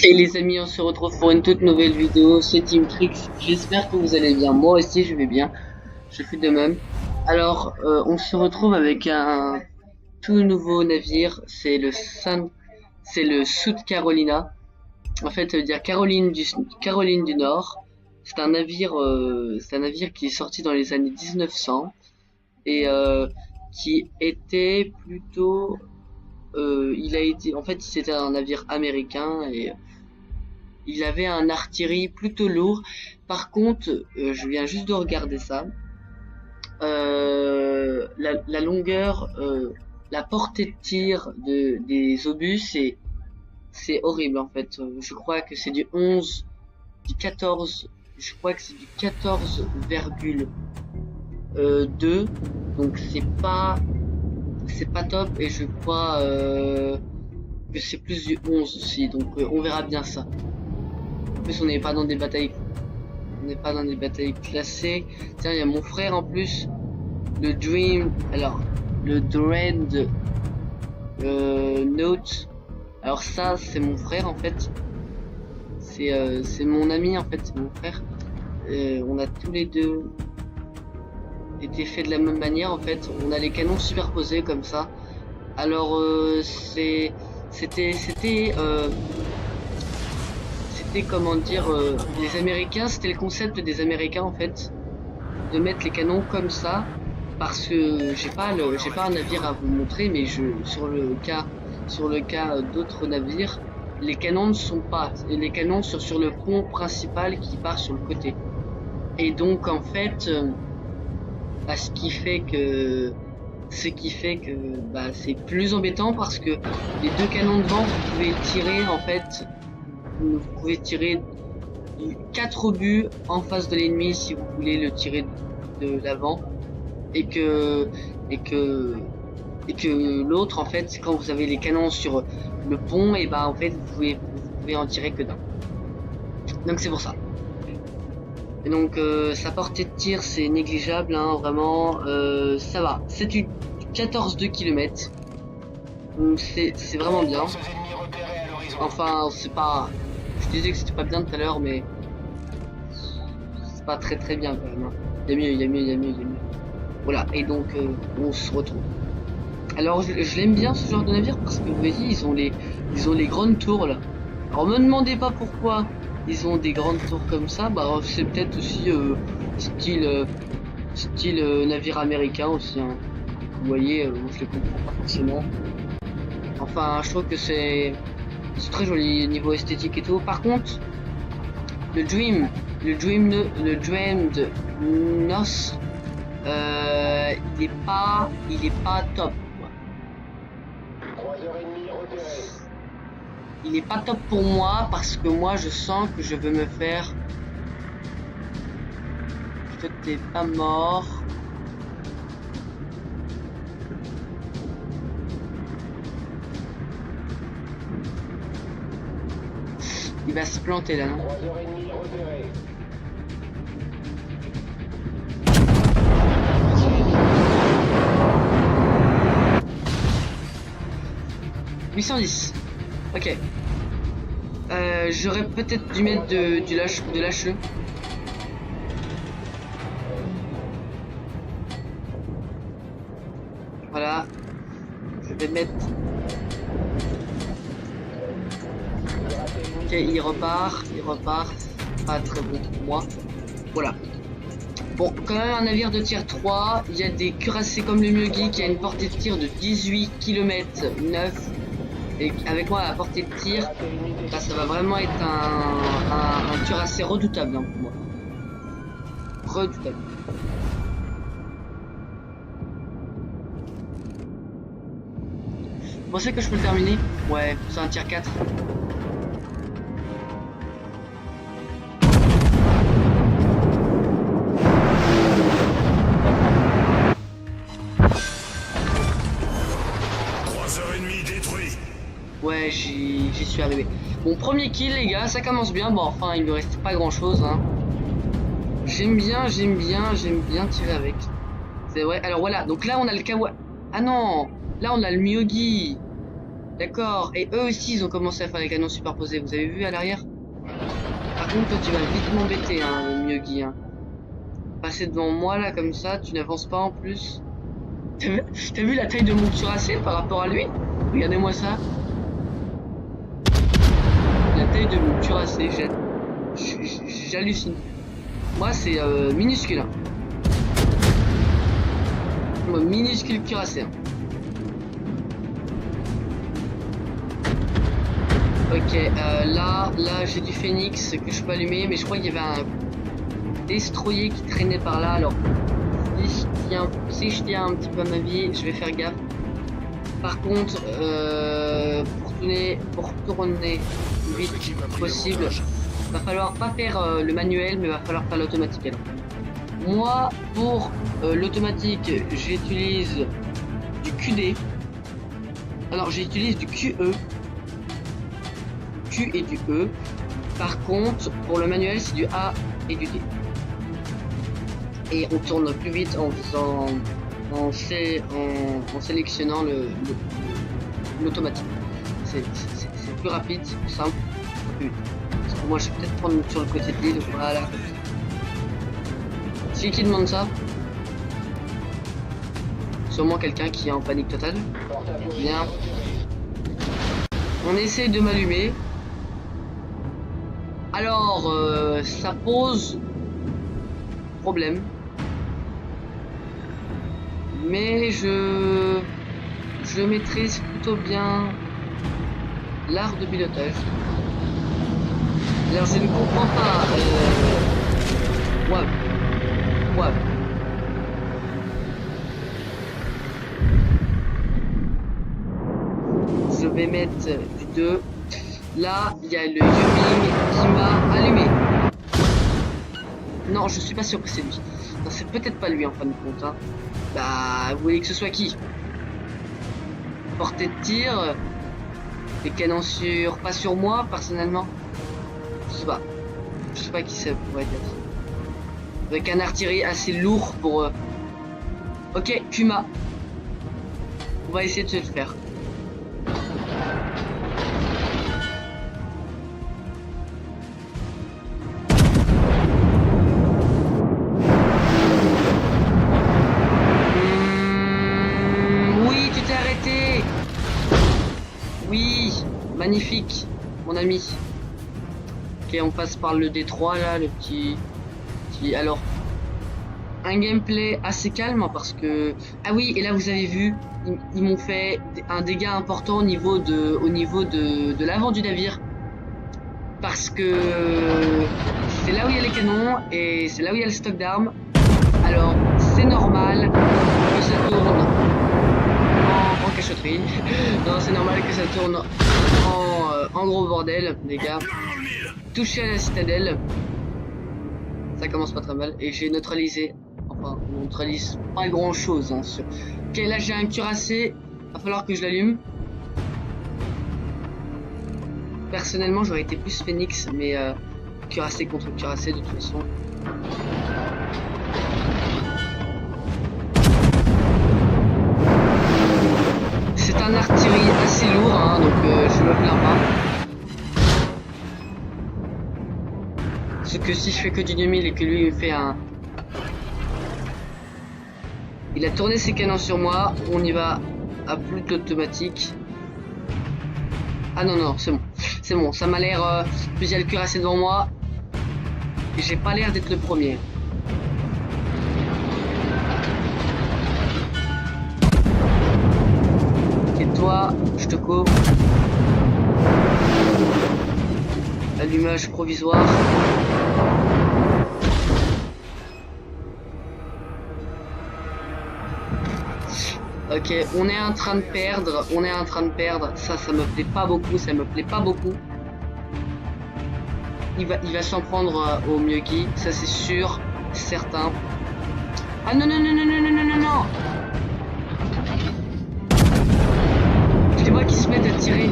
Et les amis, on se retrouve pour une toute nouvelle vidéo, c'est Team Trix. J'espère que vous allez bien. Moi aussi, je vais bien. Je fais de même. Alors, on se retrouve avec un tout nouveau navire. C'est le South Carolina. En fait, ça veut dire Caroline du Nord. C'est un navire qui est sorti dans les années 1900 et qui était plutôt, en fait, c'était un navire américain et il avait un artillerie plutôt lourd. Par contre, je viens juste de regarder ça. La longueur, la portée de tir des obus, c'est horrible en fait. Je crois que c'est du 14, je crois que c'est du 14,2. Donc c'est pas top et je crois que c'est plus du 11 aussi. Donc on verra bien ça. En plus, on n'est pas dans des batailles. On n'est pas dans des batailles classées. Tiens, il y a mon frère en plus. Le Dream. Alors, le Dread Note. Alors, ça, c'est mon frère en fait. C'est mon ami en fait, c'est mon frère. On a tous les deux été fait de la même manière en fait. On a les canons superposés comme ça. Alors, c'était comment dire, les Américains, c'était le concept des Américains en fait, de mettre les canons comme ça, parce que j'ai pas un navire à vous montrer, mais sur le cas d'autres navires, les canons ne sont pas, les canons sont sur le pont principal qui part sur le côté, et donc en fait, bah, ce qui fait que bah, c'est plus embêtant parce que les deux canons devant, vous pouvez tirer en fait. Vous pouvez tirer 4 obus en face de l'ennemi si vous voulez le tirer de l'avant, et que l'autre en fait, quand vous avez les canons sur le pont, et bah en fait vous pouvez en tirer que d'un. Donc c'est pour ça. Et donc sa portée de tir c'est négligeable, hein, vraiment, ça va. C'est du 14,2 km. Donc c'est vraiment bien. Enfin, c'est pas. Je disais que c'était pas bien tout à l'heure, mais c'est pas très bien quand même. Hein. Il y a mieux. Voilà, et donc on se retrouve. Alors je l'aime bien ce genre de navire parce que vous voyez, ils ont les grandes tours là. Alors me demandez pas pourquoi ils ont des grandes tours comme ça. Bah c'est peut-être aussi style navire américain aussi. Hein. Vous voyez, je les comprends pas forcément. Enfin, je trouve que c'est très joli niveau esthétique et tout. Par contre, le Dreamed Nos, il est pas top. Quoi. Il est pas top pour moi parce que moi je sens que je veux me faire. Toi t'es pas mort. Il va se planter là, non? « 810. Ok. J'aurais peut-être dû mettre de l'HE. Voilà. Je vais mettre... Ok, il repart, pas très bon pour moi. Voilà. Bon, quand même un navire de tir 3, il y a des cuirassés comme le Myogi qui a une portée de tir de 18 km 9. Et avec moi à la portée de tir, là, ça va vraiment être un cuirassé redoutable hein, pour moi. Redoutable. Vous pensez que je peux le terminer? Ouais, c'est un tir 4. Ouais, j'y suis arrivé. Bon, premier kill les gars, ça commence bien. Bon, enfin, il me reste pas grand chose. Hein. J'aime bien tirer avec. C'est vrai. Alors voilà, donc là on a le Kawa. Ah non, là on a le Myogi. D'accord. Et eux aussi, ils ont commencé à faire des canons superposés. Vous avez vu à l'arrière? Par contre, toi, tu vas vite m'embêter, hein, Miyagi, hein. Passer devant moi, là, comme ça, tu n'avances pas en plus. T'as vu la taille de mon cuirassé par rapport à lui? Regardez-moi ça. La taille de mon cuirassé, j'hallucine. Moi, c'est minuscule. Hein. Minuscule cuirassé. Hein. Ok, là j'ai du phénix que je peux allumer, mais je crois qu'il y avait un destroyer qui traînait par là. Alors, si je tiens un petit peu à ma vie, je vais faire gaffe. Par contre, pour tourner le vite possible, va falloir pas faire le manuel, mais va falloir faire l'automatique. Alors, moi, pour l'automatique, j'utilise du QD. Alors, j'utilise du QE. Q et du E. Par contre, pour le manuel, c'est du A et du D. Et on tourne plus vite en faisant, en sélectionnant l'automatique. C'est plus rapide, c'est plus simple, plus vite. Parce que moi, je vais peut-être prendre sur le côté de l'île. Voilà. C'est qui demande ça? Sûrement quelqu'un qui est en panique totale. Bien. On essaie de m'allumer. Alors, ça pose problème. Mais je maîtrise plutôt bien l'art de pilotage. Alors, je ne comprends pas. Ouais. Je vais mettre du 2. Là, il y a le Yuming qui m'a allumé. Non, je suis pas sûr que c'est lui. Non, c'est peut-être pas lui en fin de compte. Hein. Bah, vous voulez que ce soit qui? Portée de tir. Des canons pas sur moi, personnellement. Je sais pas. Je sais pas qui ça pourrait être. Avec un artillerie assez lourd pour... Ok, Puma. On va essayer de se le faire. Magnifique, mon ami. Ok, on passe par le D3 là, le petit... Alors, un gameplay assez calme parce que... Ah oui, et là vous avez vu, ils m'ont fait un dégât important au niveau de l'avant du navire. Parce que c'est là où il y a les canons et c'est là où il y a le stock d'armes. Alors, c'est normal que ça tourne en cachotterie. Non, c'est normal que ça tourne en gros bordel, les gars. Touché à la citadelle. Ça commence pas très mal. Et j'ai neutralisé. Enfin, on neutralise pas grand chose. Hein, sur... Ok, là j'ai un cuirassé. Va falloir que je l'allume. Personnellement, j'aurais été plus Phoenix, mais cuirassé contre cuirassé de toute façon. C'est un artillerie assez lourd, hein, donc je me plains pas. Ce que si je fais que du 2000 et que lui il me fait un... Il a tourné ses canons sur moi, on y va à plus de l'automatique. Ah non, c'est bon. C'est bon, ça m'a l'air... Puis il y a le cuirassé devant moi. Et j'ai pas l'air d'être le premier. Toi, je te cours. Allumage provisoire. Ok, on est en train de perdre. Ça me plaît pas beaucoup. Il va s'en prendre au Miyagi, ça c'est sûr, certain. Ah non. Je les vois qui se mettent à tirer.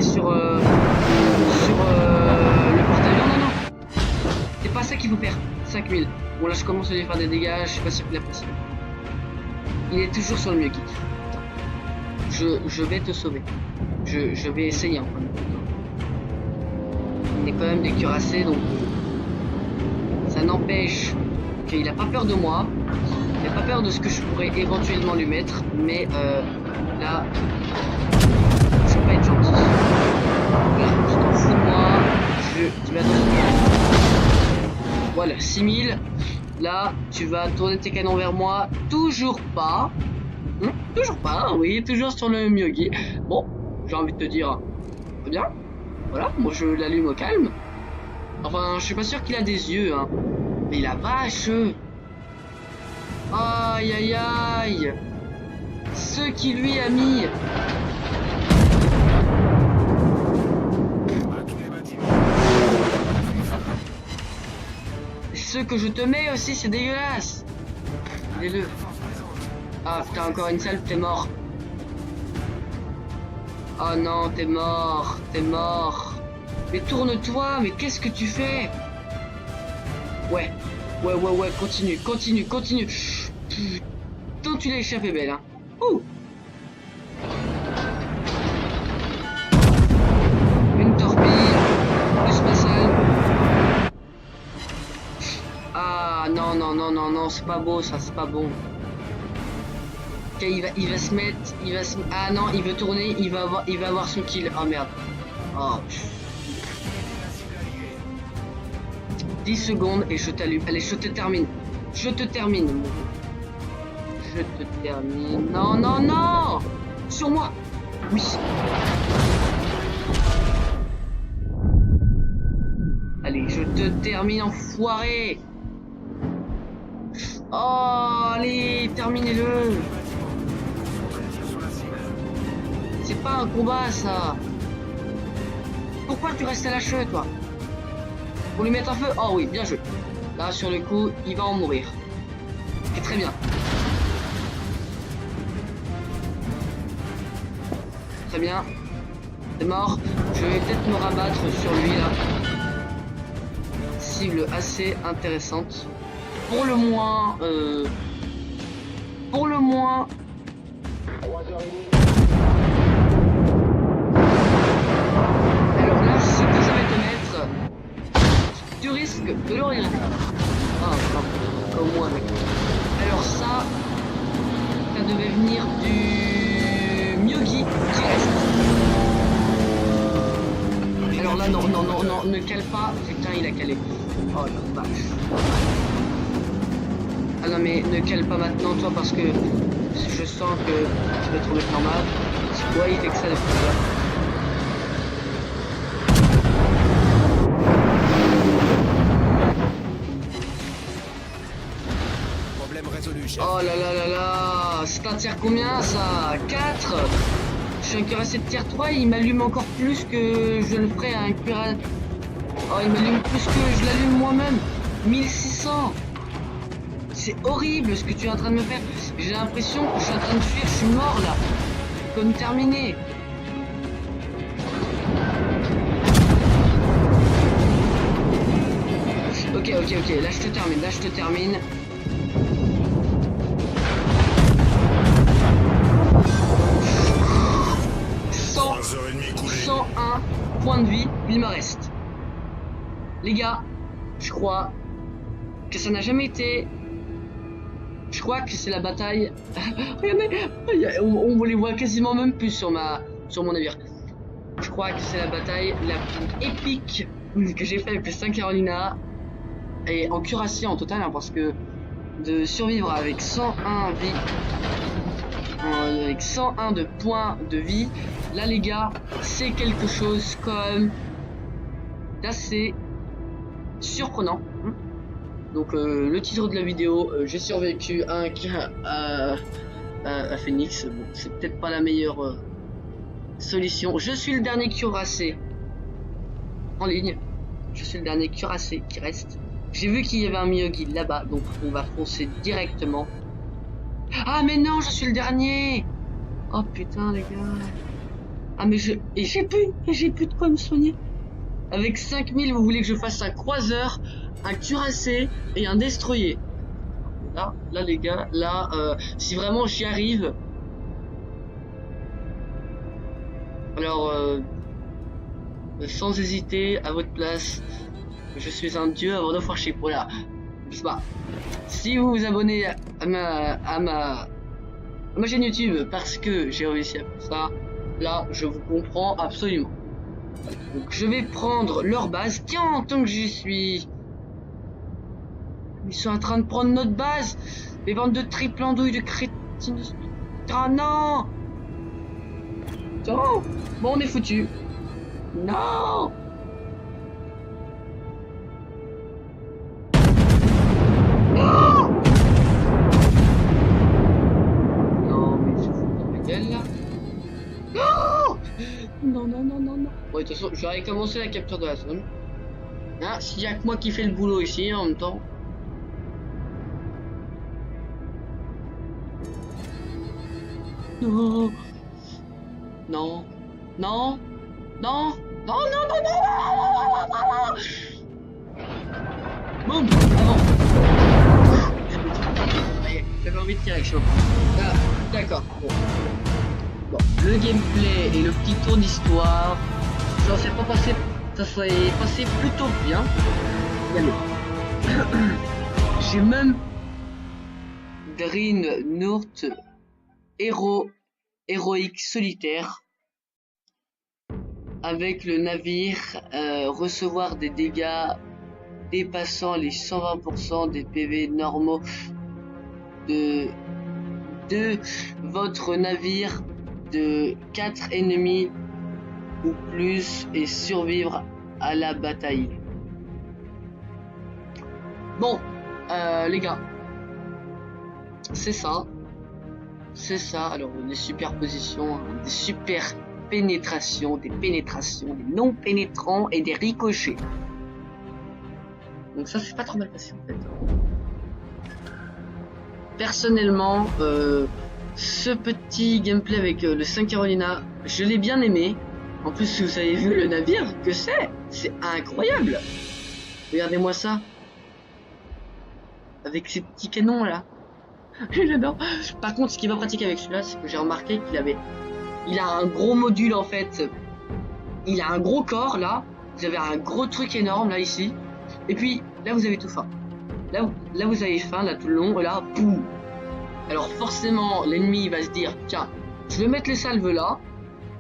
Sur le porte-avions. Non. C'est pas ça qu'il faut faire. 5000. Bon là je commence à lui faire des dégâts, je sais pas si vous l'appréciez. Il est toujours sur le Miyagi. je vais te sauver. Je vais essayer enfin. On est quand même des cuirassés, donc ça n'empêche qu'il a pas peur de moi. Il a pas peur de ce que je pourrais éventuellement lui mettre, mais là, je vais pas être gentil. Là, tu t'en fous de moi. Tu vas dans... Voilà, 6000. Là, tu vas tourner tes canons vers moi. Toujours pas. Toujours pas, oui, toujours sur le Myogi. Bon, j'ai envie de te dire, très bien. Voilà, moi je l'allume au calme. Enfin, je suis pas sûr qu'il a des yeux, hein. Mais la vache. Aïe aïe aïe. Ce qui lui a mis. Ce que je te mets aussi, c'est dégueulasse. Les deux. Ah putain, encore une seule, t'es mort. Oh non, t'es mort, t'es mort. Mais tourne-toi, mais qu'est-ce que tu fais? Ouais, continue. Putain, tu l'as échappé belle, hein. Ouh. Une torpille, plus spatial. Ah non, c'est pas beau ça, c'est pas bon. Ok, il va se mettre, ah non, il veut tourner, il va avoir son kill. Oh merde. Oh. 10 secondes et je t'allume. Allez, je te termine. Je te termine. Non. Sur moi. Oui. Allez, je te termine, enfoiré. Oh, allez, terminez-le. C'est pas un combat, ça. Pourquoi tu restes lâcheux, toi? Pour lui mettre un feu? Oh oui, bien joué. Là, sur le coup, il va en mourir. C'est très bien. Très bien. C'est mort. Je vais peut-être me rabattre sur lui, là. Cible assez intéressante. Pour le moins... Alors là, ce que je vais te mettre, tu risques de le regretter. Ah, non, comme moi, mec. Alors ça devait venir du Myogi qui reste. Alors là, non, ne cale pas. Putain, il a calé. Oh la vache. Ah non, mais ne cale pas maintenant, toi, parce que je sens que tu vas trouver normal. C'est quoi, il fait que ça depuis ça. Oh là, c'est un tiers combien ça? 4. Je suis un cuirassé de tiers 3, il m'allume encore plus que je le ferai à un cuirassé. Oh, il m'allume plus que je l'allume moi-même. 1600. C'est horrible ce que tu es en train de me faire. J'ai l'impression que je suis en train de fuir, je suis mort là. Comme terminé. Ok, là je te termine. 101 points de vie, il me reste. Les gars, je crois que ça n'a jamais été... Je crois que c'est la bataille... Regardez, on les voit quasiment même plus sur mon navire. Je crois que c'est la bataille la plus épique que j'ai fait avec les 5 Carolina. Et en cuirassé en total, hein, parce que de survivre avec 101 vie... avec 101 de points de vie, là les gars, c'est quelque chose quand même d'assez surprenant. Donc le titre de la vidéo, j'ai survécu à Phoenix. Bon, c'est peut-être pas la meilleure solution. Je suis le dernier cuirassé en ligne. Je suis le dernier cuirassé qui reste. J'ai vu qu'il y avait un Myogi là-bas, donc on va foncer directement. Ah mais non, je suis le dernier. Oh putain les gars. Ah mais j'ai plus de quoi me soigner. Avec 5000, vous voulez que je fasse un croiseur, un cuirassé et un destroyer. Là les gars, là si vraiment j'y arrive, Alors, sans hésiter, à votre place, je suis un dieu avant de worship. Voilà. Bah, si vous vous abonnez à ma chaîne YouTube parce que j'ai réussi à faire ça, là, je vous comprends absolument. Donc, je vais prendre leur base. Tiens, tant que j'y suis, ils sont en train de prendre notre base. Les bandes de triple andouilles de crétines. Ah non! Oh, bon, on est foutu. Non! Non! Non, mais je fous de ma gueule là. Non! Non, non, non, non, non. Bon, de toute façon, j'aurais commencé la capture de la zone. Hein, s'il y a que moi qui fais le boulot ici en même temps. Non! Non! Non! Non! Non, non, non, non, non, non, non, non. Boum! Avant! J'avais envie de tirer chaud. Ah, d'accord. Bon. Bon, le gameplay et le petit tour d'histoire, ça s'est pas passé, ça s'est passé plutôt bien. J'ai même Green Noort héroïque solitaire avec le navire recevoir des dégâts dépassant les 120% des PV normaux de votre navire de 4 ennemis ou plus et survivre à la bataille. Bon, les gars, c'est ça. C'est ça. Alors, des superpositions, des super pénétrations, des non pénétrants et des ricochets. Donc ça, c'est pas trop mal passé en fait. Personnellement, ce petit gameplay avec le 5 Carolina, je l'ai bien aimé. En plus, si vous avez vu le navire que c'est incroyable. Regardez-moi ça. Avec ces petits canons là. J'adore. Par contre, ce qui va pratiquer avec celui-là, c'est que j'ai remarqué il a un gros module en fait. Il a un gros corps là. Vous avez un gros truc énorme là ici. Et puis là, vous avez tout faim. Là vous avez faim là tout le long. Et là, boum. Alors forcément, l'ennemi va se dire, tiens, je vais mettre les salves là.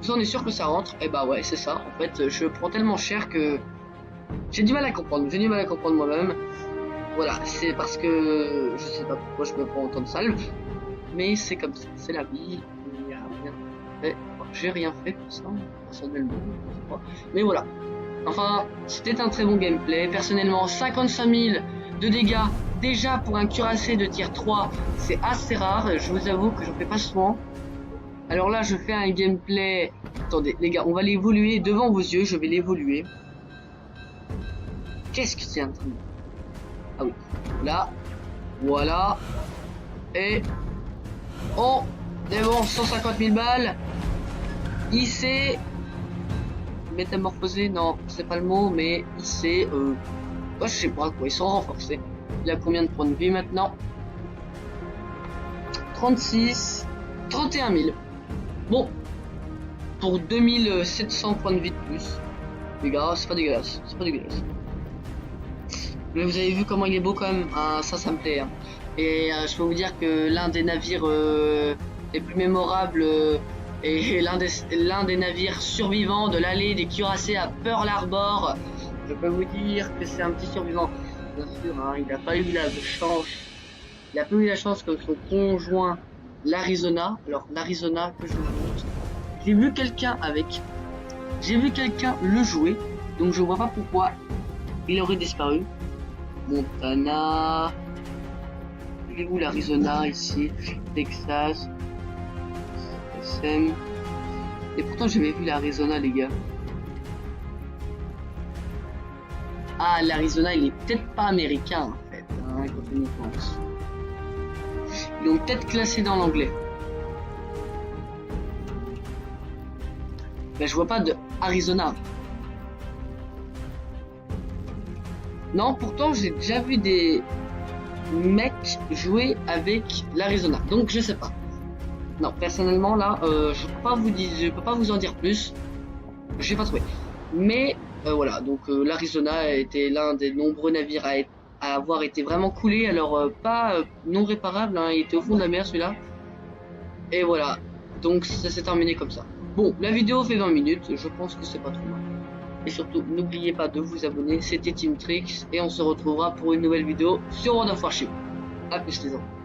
Vous en êtes sûr que ça rentre? Et bah ouais, c'est ça. En fait, je prends tellement cher que j'ai du mal à comprendre. J'ai du mal à comprendre moi-même. Voilà, c'est parce que je sais pas pourquoi je me prends autant de salves, mais c'est comme ça, c'est la vie. Il y a rien fait. J'ai rien fait pour ça, personnellement. Je sais pas. Mais voilà. Enfin, c'était un très bon gameplay. Personnellement, 55 000 de dégâts. Déjà pour un cuirassé de tier 3, c'est assez rare. Je vous avoue que je fais pas souvent. Alors là, je fais un gameplay. Attendez, les gars, on va l'évoluer devant vos yeux. Je vais l'évoluer. Qu'est-ce que c'est un truc? Ah oui, là, voilà, et on est bon, 150 000 balles, IC, métamorphosé, non, c'est pas le mot, mais IC, je sais pas quoi, ils sont renforcés. Il a combien de points de vie maintenant? 36, 31 000. Bon, pour 2700 points de vie de plus, les gars, c'est pas dégueulasse, c'est pas dégueulasse. Mais vous avez vu comment il est beau quand même, ah, ça me plaît. Hein. Et je peux vous dire que l'un des navires les plus mémorables et l'un des navires survivants de l'allée des cuirassés à Pearl Harbor, je peux vous dire que c'est un petit survivant. Bien sûr, hein, il n'a pas eu la chance. Il a pas eu la chance comme son conjoint l'Arizona. Alors l'Arizona que je vous montre. J'ai vu quelqu'un le jouer, donc je vois pas pourquoi il aurait disparu. Montana, il est où l'Arizona ici, Texas, SM. Et pourtant j'avais vu l'Arizona les gars. Ah, l'Arizona il est peut-être pas américain en fait, hein, quand on y pense. Ils l'ont peut-être classé dans l'anglais. Mais je vois pas de Arizona. Non, pourtant j'ai déjà vu des mecs jouer avec l'Arizona, donc je sais pas. Non, personnellement là, je peux pas vous en dire plus. J'ai pas trouvé. Mais voilà, donc l'Arizona était l'un des nombreux navires à avoir été vraiment coulé. Alors pas non réparable, hein, il était au fond de la mer celui-là. Et voilà, donc ça s'est terminé comme ça. Bon, la vidéo fait 20 minutes, je pense que c'est pas trop mal. Et surtout, n'oubliez pas de vous abonner, c'était Team Tricks, et on se retrouvera pour une nouvelle vidéo sur World of Warship. A plus les enfants.